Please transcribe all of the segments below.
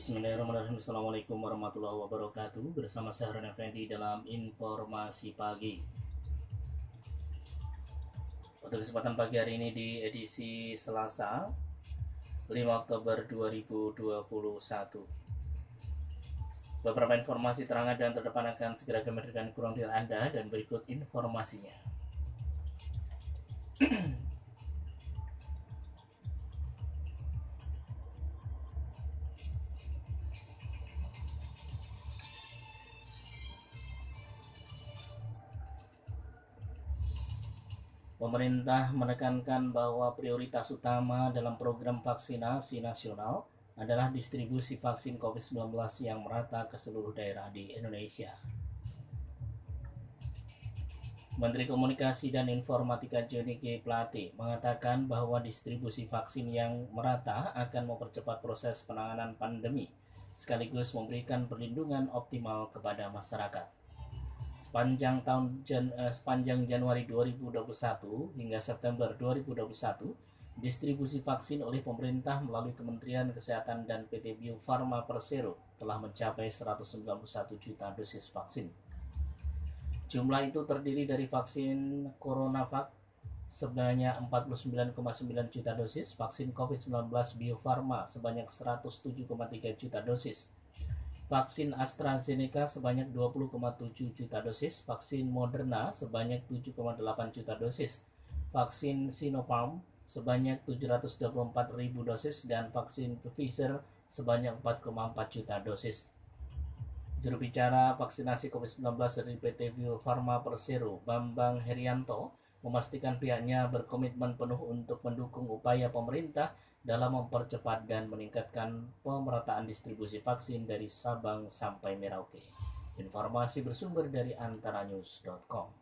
Bismillahirrahmanirrahim. Assalamualaikum warahmatullahi wabarakatuh. Bersama saya Harun Effendi dalam informasi pagi. Untuk kesempatan pagi hari ini di edisi Selasa 5 Oktober 2021. Beberapa informasi terangat dan terdepan akan segera kami berikan kurang dari Anda, dan berikut informasinya. Pemerintah menekankan bahwa prioritas utama dalam program vaksinasi nasional adalah distribusi vaksin COVID-19 yang merata ke seluruh daerah di Indonesia. Menteri Komunikasi dan Informatika Johnny G. Plate mengatakan bahwa distribusi vaksin yang merata akan mempercepat proses penanganan pandemi, sekaligus memberikan perlindungan optimal kepada masyarakat. Sepanjang Januari 2021 hingga September 2021, distribusi vaksin oleh pemerintah melalui Kementerian Kesehatan dan PT Bio Farma Persero telah mencapai 191 juta dosis vaksin. Jumlah itu terdiri dari vaksin CoronaVac sebanyak 49,9 juta dosis, vaksin COVID-19 Bio Farma sebanyak 107,3 juta dosis, vaksin AstraZeneca sebanyak 20,7 juta dosis, vaksin Moderna sebanyak 7,8 juta dosis, vaksin Sinopharm sebanyak 724.000 dosis, dan vaksin Pfizer sebanyak 4,4 juta dosis. Juru bicara vaksinasi COVID-19 dari PT Bio Farma Persero, Bambang Herianto, memastikan pihaknya berkomitmen penuh untuk mendukung upaya pemerintah dalam mempercepat dan meningkatkan pemerataan distribusi vaksin dari Sabang sampai Merauke. Informasi bersumber dari antaranews.com.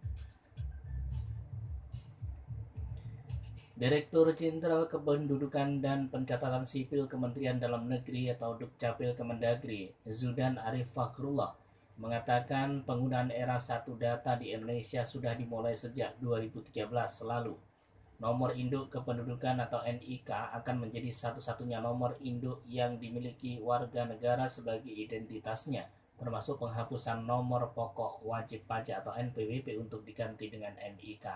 Direktur Jenderal Kependudukan dan Pencatatan Sipil Kementerian Dalam Negeri atau Dukcapil Kemendagri, Zudan Arif Fakhrullah, mengatakan penggunaan era 1 data di Indonesia sudah dimulai sejak 2013 lalu. Nomor induk kependudukan atau NIK akan menjadi satu-satunya nomor induk yang dimiliki warga negara sebagai identitasnya, termasuk penghapusan nomor pokok wajib pajak atau NPWP untuk diganti dengan NIK.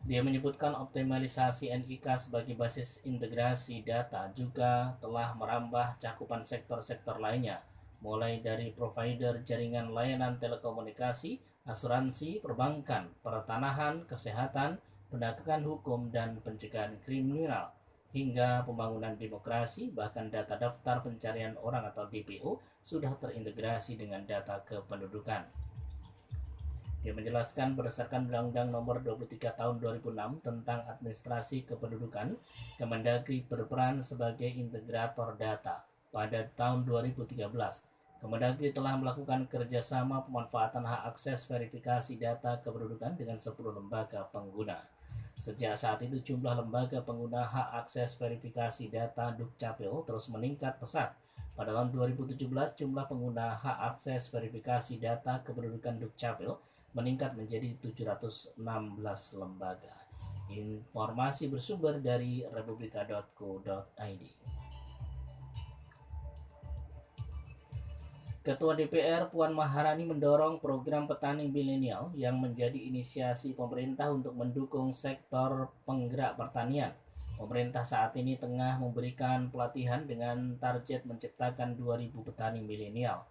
Dia menyebutkan optimalisasi NIK sebagai basis integrasi data juga telah merambah cakupan sektor-sektor lainnya, mulai dari provider jaringan layanan telekomunikasi, asuransi, perbankan, pertanahan, kesehatan, penegakan hukum, dan pencegahan kriminal, hingga pembangunan demokrasi. Bahkan data daftar pencarian orang atau DPO sudah terintegrasi dengan data kependudukan. Dia menjelaskan berdasarkan Undang-Undang Nomor 23 Tahun 2006 tentang Administrasi Kependudukan, Kemendagri berperan sebagai integrator data. Pada tahun 2013, Kemendagri telah melakukan kerjasama pemanfaatan hak akses verifikasi data kependudukan dengan 10 lembaga pengguna. Sejak saat itu jumlah lembaga pengguna hak akses verifikasi data Dukcapil terus meningkat pesat. Pada tahun 2017, jumlah pengguna hak akses verifikasi data kependudukan Dukcapil meningkat menjadi 716 lembaga. Informasi bersumber dari republika.co.id. Ketua DPR Puan Maharani mendorong program petani milenial yang menjadi inisiasi pemerintah untuk mendukung sektor penggerak pertanian. Pemerintah saat ini tengah memberikan pelatihan dengan target menciptakan 2.000 petani milenial.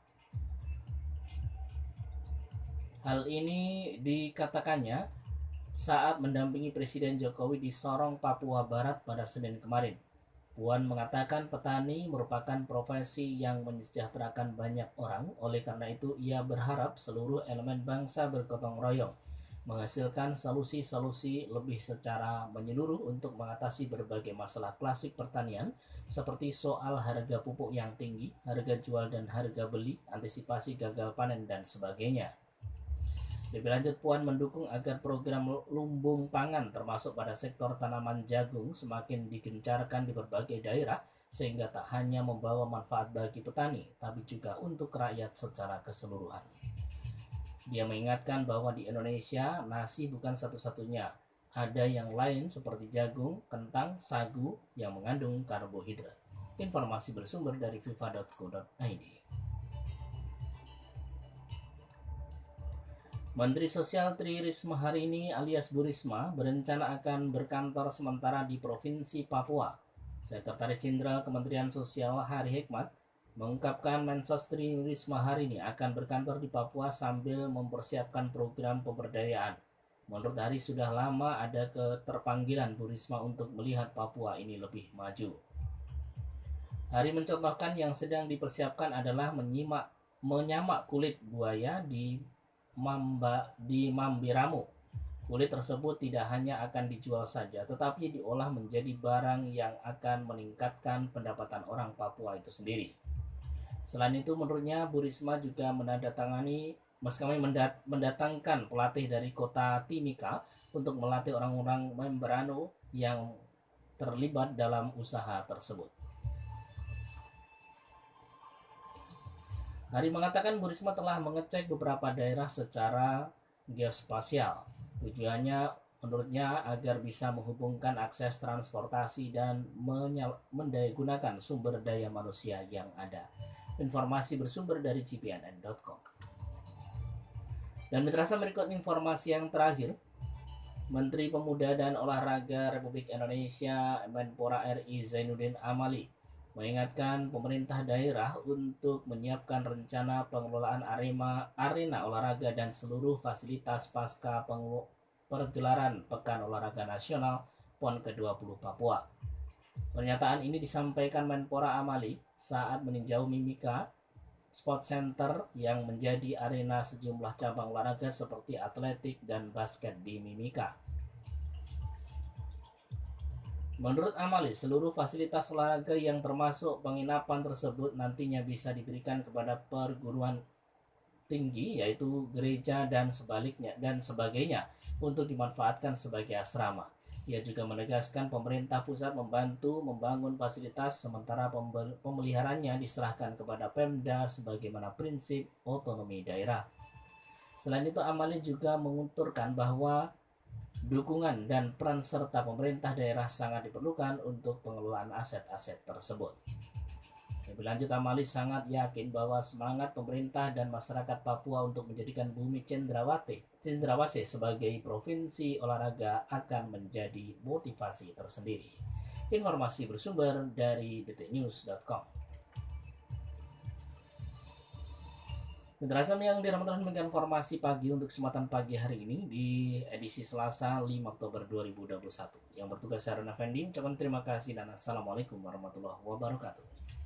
Hal ini dikatakannya saat mendampingi Presiden Jokowi di Sorong, Papua Barat pada Senin kemarin. Puan mengatakan petani merupakan profesi yang mensejahterakan banyak orang, oleh karena itu ia berharap seluruh elemen bangsa bergotong royong, menghasilkan solusi-solusi lebih secara menyeluruh untuk mengatasi berbagai masalah klasik pertanian seperti soal harga pupuk yang tinggi, harga jual dan harga beli, antisipasi gagal panen, dan sebagainya. Lebih lanjut, Puan mendukung agar program lumbung pangan termasuk pada sektor tanaman jagung semakin digencarkan di berbagai daerah sehingga tak hanya membawa manfaat bagi petani tapi juga untuk rakyat secara keseluruhan. Dia mengingatkan bahwa di Indonesia nasi bukan satu-satunya, ada yang lain seperti jagung, kentang, sagu yang mengandung karbohidrat. Informasi bersumber dari fifa.co.id. Menteri Sosial Tri Risma hari ini alias Bu Risma berencana akan berkantor sementara di Provinsi Papua. Sekretaris Jenderal Kementerian Sosial Hari Hikmat mengungkapkan Mensos Tri Risma hari ini akan berkantor di Papua sambil mempersiapkan program pemberdayaan. Menurut Hari, sudah lama ada keterpanggilan Bu Risma untuk melihat Papua ini lebih maju. Hari mencontohkan yang sedang dipersiapkan adalah menyamak kulit buaya di Mambiramu. Kulit tersebut tidak hanya akan dijual saja, tetapi diolah menjadi barang yang akan meningkatkan pendapatan orang Papua itu sendiri. Selain itu, menurutnya Bu Risma juga mendatangkan pelatih dari kota Timika untuk melatih orang-orang Membrano yang terlibat dalam usaha tersebut. Hari mengatakan Bu Risma telah mengecek beberapa daerah secara geospasial. Tujuannya menurutnya agar bisa menghubungkan akses transportasi dan mendayagunakan sumber daya manusia yang ada. Informasi bersumber dari cpnn.com. Dan terasa berikut informasi yang terakhir. Menteri Pemuda dan Olahraga Republik Indonesia Menpora RI Zainuddin Amali mengingatkan pemerintah daerah untuk menyiapkan rencana pengelolaan arena olahraga dan seluruh fasilitas pasca pergelaran Pekan Olahraga Nasional PON ke-20 Papua. Pernyataan ini disampaikan Menpora Amali saat meninjau Mimika Sport Center yang menjadi arena sejumlah cabang olahraga seperti atletik dan basket di Mimika. Menurut Amali, seluruh fasilitas olahraga yang termasuk penginapan tersebut nantinya bisa diberikan kepada perguruan tinggi, yaitu gereja dan sebagainya, untuk dimanfaatkan sebagai asrama. Ia juga menegaskan pemerintah pusat membantu membangun fasilitas sementara pemeliharaannya diserahkan kepada Pemda sebagaimana prinsip otonomi daerah. Selain itu, Amali juga menguturkan bahwa dukungan dan peran serta pemerintah daerah sangat diperlukan untuk pengelolaan aset-aset tersebut. Lebih lanjut, Amali sangat yakin bahwa semangat pemerintah dan masyarakat Papua untuk menjadikan Bumi Cendrawasih sebagai provinsi olahraga akan menjadi motivasi tersendiri. Informasi bersumber dari detiknews.com. Penjelasan yang dirahmati dengan informasi pagi untuk kesempatan pagi hari ini di edisi Selasa 5 Oktober 2021. Yang bertugas Sarana Fendi, ucapan terima kasih dan Assalamualaikum warahmatullahi wabarakatuh.